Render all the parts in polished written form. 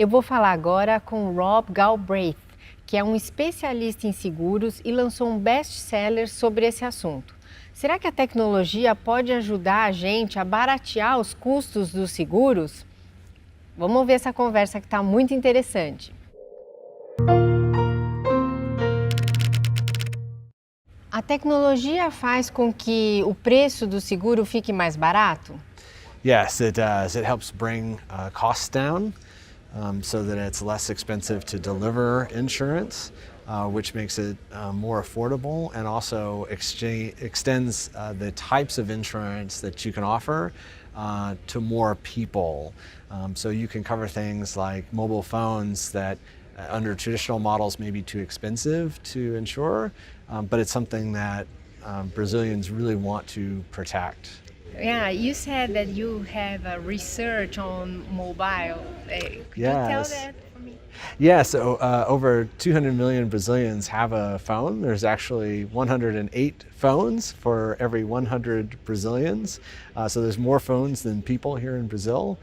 Eu vou falar agora com Rob Galbraith, que é um especialista em seguros e lançou um best-seller sobre esse assunto. Será que a tecnologia pode ajudar a gente a baratear os custos dos seguros? Vamos ver essa conversa que está muito interessante. A tecnologia faz com que o preço do seguro fique mais barato? Yes, it does. It helps bring costs down so that it's less expensive to deliver insurance, which makes it more affordable and also extends the types of insurance that you can offer to more people. So you can cover things like mobile phones that under traditional models may be too expensive to insure, but it's something that Brazilians really want to protect. Yeah, you said that you have a research on mobile. Could you tell Yes. that for me? Yeah, so over 200 million Brazilians have a phone. There's actually 108 phones for every 100 Brazilians. So there's more phones than people here in Brazil.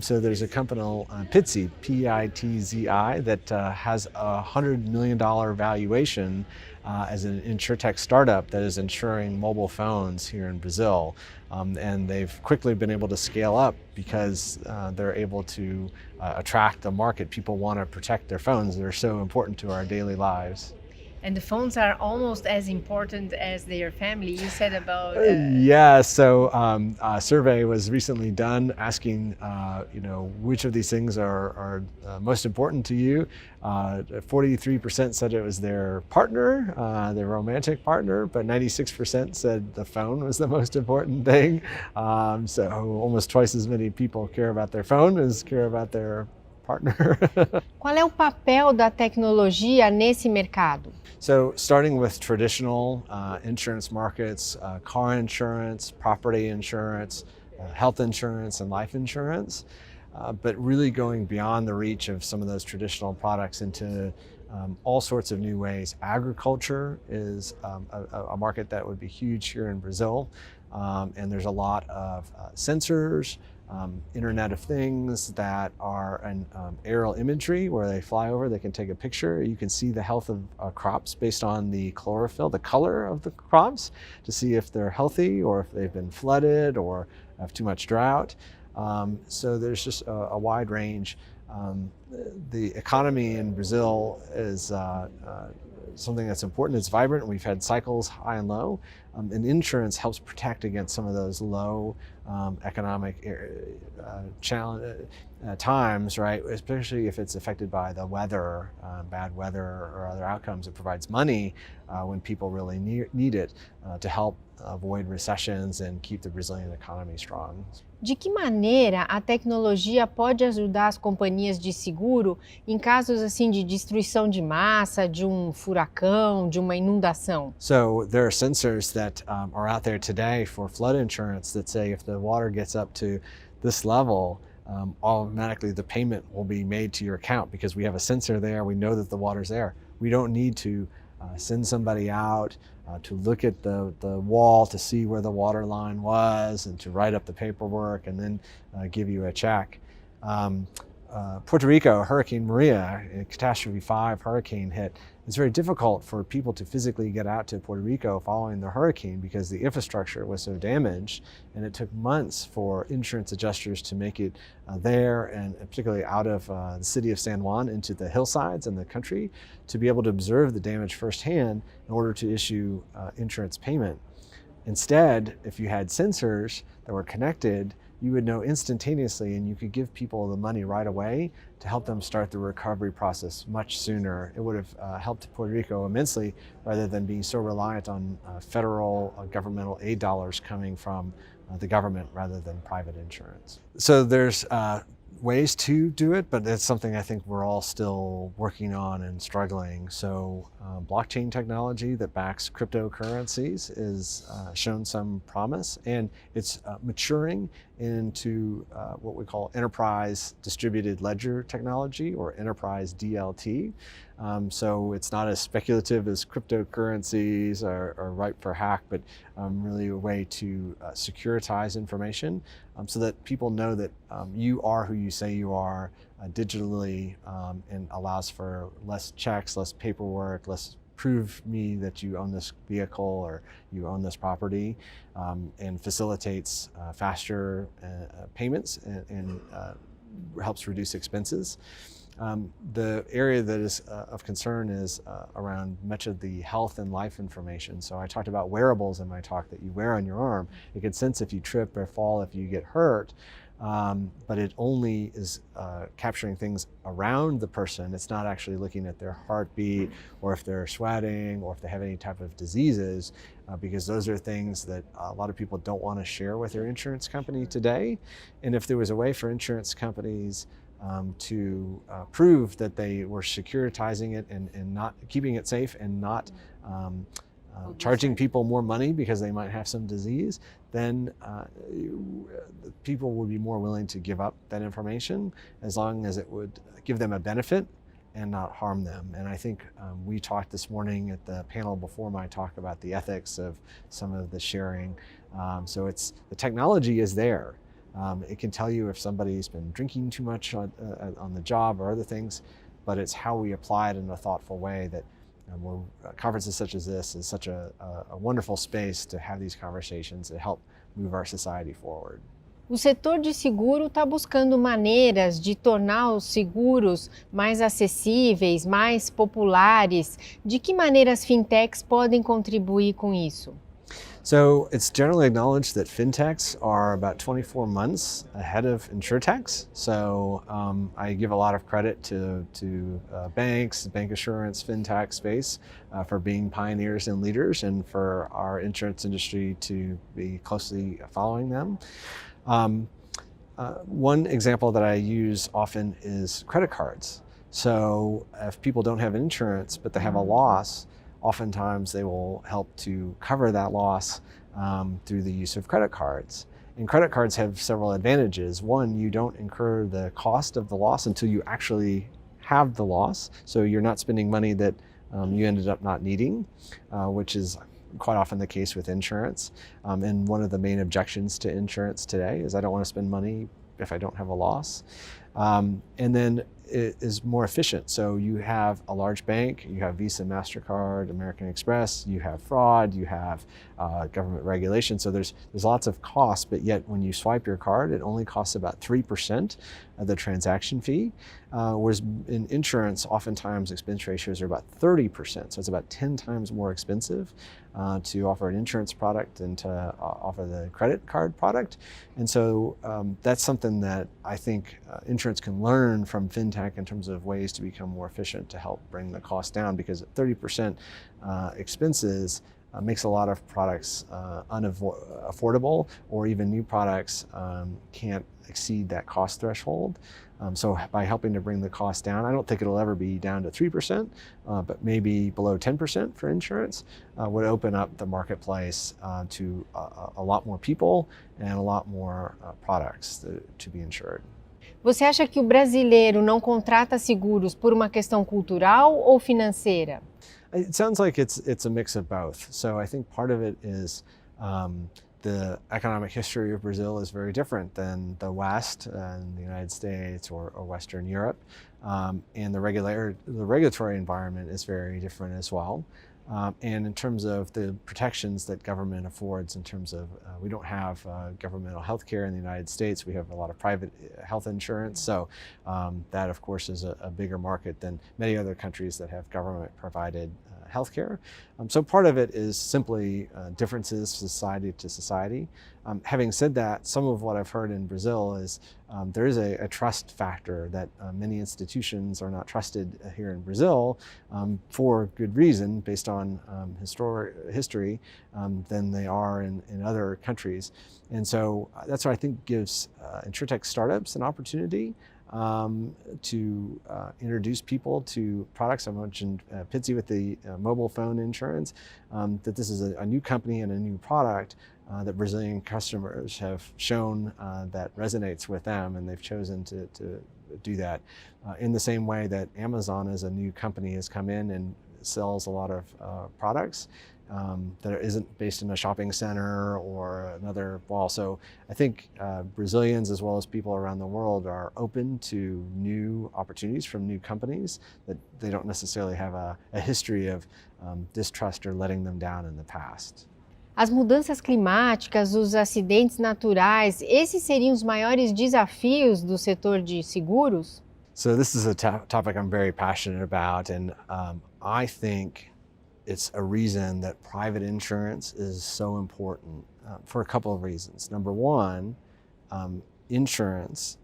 So there's a company, Pitzi, P-I-T-Z-I, that has a $100 million valuation as an insurtech startup that is insuring mobile phones here in Brazil. And they've quickly been able to scale up because they're able to attract the market. People want to protect their phones. They're so important to our daily lives. And the phones are almost as important as their family. You said about Yeah, so a survey was recently done asking, which of these things are most important to you. 43% said it was their partner, their romantic partner, but 96% said the phone was the most important thing. So almost twice as many people care about their phone as care about their partner. Qual é o papel da tecnologia nesse mercado? So starting with traditional insurance markets, car insurance, property insurance, health insurance, and life insurance, but really going beyond the reach of some of those traditional products into all sorts of new ways. Agriculture is a market that would be huge here in Brazil, and there's a lot of sensors, Internet of Things that are an aerial imagery where they fly over, they can take a picture. You can see the health of crops based on the chlorophyll, the color of the crops, to see if they're healthy or if they've been flooded or have too much drought. So there's just a wide range. The economy in Brazil is something that's important. It's vibrant. We've had cycles high and low, and insurance helps protect against some of those low economic times, right? Especially if it's affected by the weather, bad weather or other outcomes. It provides money when people really need it to help avoid recessions and keep the Brazilian economy strong. De que maneira a tecnologia pode ajudar as companhias de seguro em casos assim de destruição de massa, de um furacão, de uma inundação? So there are sensors that are out there today for flood insurance that say if the water gets up to this level, automatically the payment will be made to your account because we have a sensor there. We know that the water's there. We don't need to send somebody out to look at the wall to see where the water line was and to write up the paperwork and then give you a check. Puerto Rico, Hurricane Maria, a Catastrophe 5 hurricane hit. It's very difficult for people to physically get out to Puerto Rico following the hurricane because the infrastructure was so damaged, and it took months for insurance adjusters to make it there, and particularly out of the city of San Juan into the hillsides and the country to be able to observe the damage firsthand in order to issue insurance payment. Instead, if you had sensors that were connected, you would know instantaneously and you could give people the money right away to help them start the recovery process much sooner. It would have helped Puerto Rico immensely rather than being so reliant on federal governmental aid dollars coming from the government rather than private insurance. So there's ways to do it, but it's something I think we're all still working on and struggling. So blockchain technology that backs cryptocurrencies is shown some promise, and it's maturing into what we call enterprise distributed ledger technology, or enterprise DLT. So it's not as speculative as cryptocurrencies are ripe for hack, but really a way to securitize information so that people know that you are who you say you are digitally, and allows for less checks, less paperwork, less prove me that you own this vehicle or you own this property, and facilitates faster payments and helps reduce expenses. The area that is of concern is around much of the health and life information. So I talked about wearables in my talk that you wear on your arm. It can sense if you trip or fall, if you get hurt, but it only is capturing things around the person. It's not actually looking at their heartbeat or if they're sweating or if they have any type of diseases, because those are things that a lot of people don't want to share with their insurance company today. And if there was a way for insurance companies to prove that they were securitizing it and not keeping it safe and not charging people more money because they might have some disease, then people would be more willing to give up that information as long as it would give them a benefit and not harm them. And I think we talked this morning at the panel before my talk about the ethics of some of the sharing. So the technology is there. It can tell you if somebody's been drinking too much on the job or other things, but it's how we apply it in a thoughtful way that conferences such as this is such a wonderful space to have these conversations that help move our society forward. O setor de seguro está buscando maneiras de tornar os seguros mais acessíveis, mais populares. De que maneira as fintechs podem contribuir com isso? So it's generally acknowledged that fintechs are about 24 months ahead of insurtechs. So I give a lot of credit to banks, bank assurance, fintech space for being pioneers and leaders, and for our insurance industry to be closely following them. One example that I use often is credit cards. So if people don't have insurance but they have a loss, oftentimes they will help to cover that loss through the use of credit cards. And credit cards have several advantages. One, you don't incur the cost of the loss until you actually have the loss. So you're not spending money that you ended up not needing, which is quite often the case with insurance. And one of the main objections to insurance today is I don't want to spend money if I don't have a loss. And then it is more efficient. So you have a large bank, you have Visa, MasterCard, American Express, you have fraud, you have government regulation. So there's lots of costs, but yet when you swipe your card, it only costs about 3% of the transaction fee. Whereas in insurance, oftentimes expense ratios are about 30%. So it's about 10 times more expensive to offer an insurance product than to offer the credit card product. And so that's something that I think insurance can learn from fintech in terms of ways to become more efficient to help bring the cost down, because at 30% expenses makes a lot of products unaffordable, or even new products can't exceed that cost threshold. So by helping to bring the cost down, I don't think it'll ever be down to 3%, but maybe below 10% for insurance would open up the marketplace to a lot more people and a lot more products to be insured. Você acha que o brasileiro não contrata seguros por uma questão cultural ou financeira? It sounds like it's a mix of both. So I think part of it is the economic history of Brazil is very different than the West and the United States or Western Europe. And the regulatory environment is very different as well. And in terms of the protections that government affords, in terms of we don't have governmental health care in the United States, we have a lot of private health insurance. So that, of course, is a bigger market than many other countries that have government provided healthcare. So part of it is simply differences society to society. Having said that, some of what I've heard in Brazil is there is a trust factor that many institutions are not trusted here in Brazil for good reason, based on history, than they are in other countries. And so that's what I think gives insurtech startups an opportunity to introduce people to products. I mentioned Pitsy with the mobile phone insurance, that this is a new company and a new product, that Brazilian customers have shown that resonates with them, and they've chosen to do that. In the same way that Amazon as a new company has come in and sells a lot of products that isn't based in a shopping center or another wall. So I think Brazilians as well as people around the world are open to new opportunities from new companies that they don't necessarily have a history of distrust or letting them down in the past. As mudanças climáticas, os acidentes naturais, esses seriam os maiores desafios do setor de seguros? So this is a topic I'm very passionate about, and I think it's a reason that private insurance is so important for a couple of reasons. Number one, insurance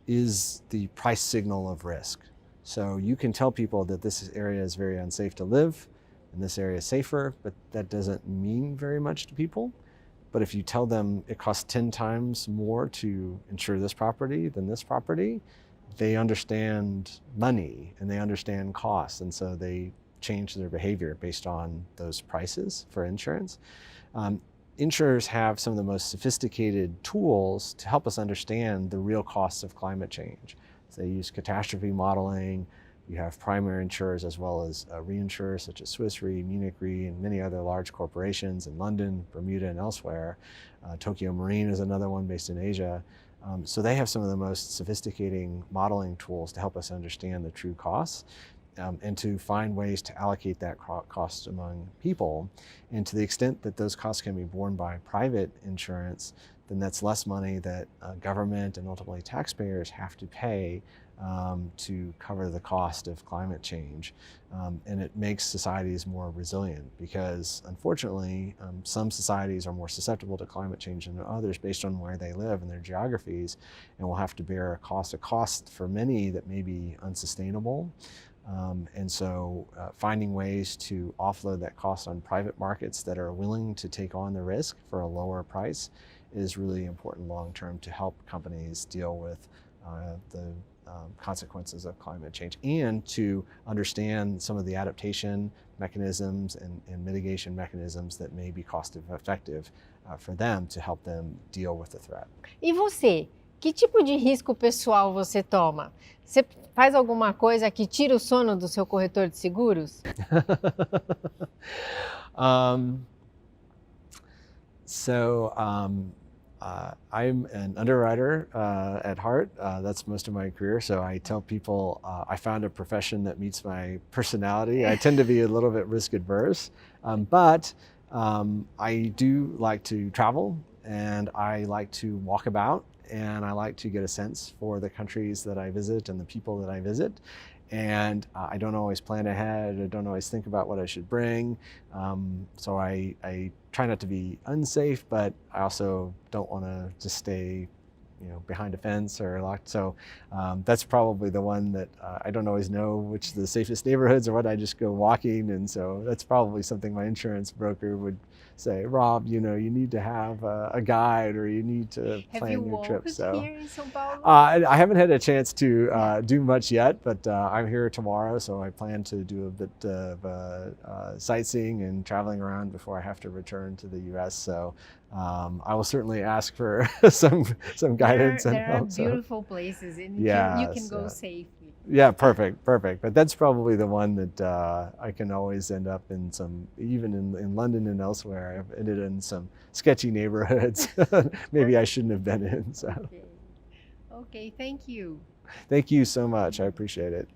is the price signal of risk. So you can tell people that this area is very unsafe to live and this area is safer, but that doesn't mean very much to people. But if you tell them it costs 10 times more to insure this property than this property, they understand money and they understand costs, and so they change their behavior based on those prices for insurance. Insurers have some of the most sophisticated tools to help us understand the real costs of climate change. So they use catastrophe modeling. You have primary insurers as well as reinsurers such as Swiss Re, Munich Re, and many other large corporations in London, Bermuda, and elsewhere. Tokyo Marine is another one based in Asia. So they have some of the most sophisticated modeling tools to help us understand the true costs and to find ways to allocate that cost among people. And to the extent that those costs can be borne by private insurance, then that's less money that government and ultimately taxpayers have to pay to cover the cost of climate change. And it makes societies more resilient because unfortunately, some societies are more susceptible to climate change than others based on where they live and their geographies, and will have to bear a cost for many that may be unsustainable. And so finding ways to offload that cost on private markets that are willing to take on the risk for a lower price is really important long-term to help companies deal with the consequences of climate change and to understand some of the adaptation mechanisms and mitigation mechanisms that may be cost-effective for them to help them deal with the threat. E você? Que tipo de risco pessoal você toma? Você faz alguma coisa que tira o sono do seu corretor de seguros? I'm an underwriter at heart. That's most of my career. So I tell people I found a profession that meets my personality. I tend to be a little bit risk adverse, but I do like to travel and I like to walk about and I like to get a sense for the countries that I visit and the people that I visit. And I don't always plan ahead. I don't always think about what I should bring. So I try not to be unsafe, but I also don't want to just stay, behind a fence or locked. So that's probably the one that I don't always know which the safest neighborhoods or what. I just go walking, and so that's probably something my insurance broker would say, Rob, you need to have a guide or you need to plan your trip. So here in São Paulo? I haven't had a chance to do much yet, but I'm here tomorrow, so I plan to do a bit of sightseeing and traveling around before I have to return to the U.S. So I will certainly ask for some guidance and help. There are beautiful places, and you can go safely. Yeah, perfect. But that's probably the one that I can always end up in even in London and elsewhere, I've ended in some sketchy neighborhoods maybe I shouldn't have been in. So. Okay, thank you. Thank you so much. I appreciate it.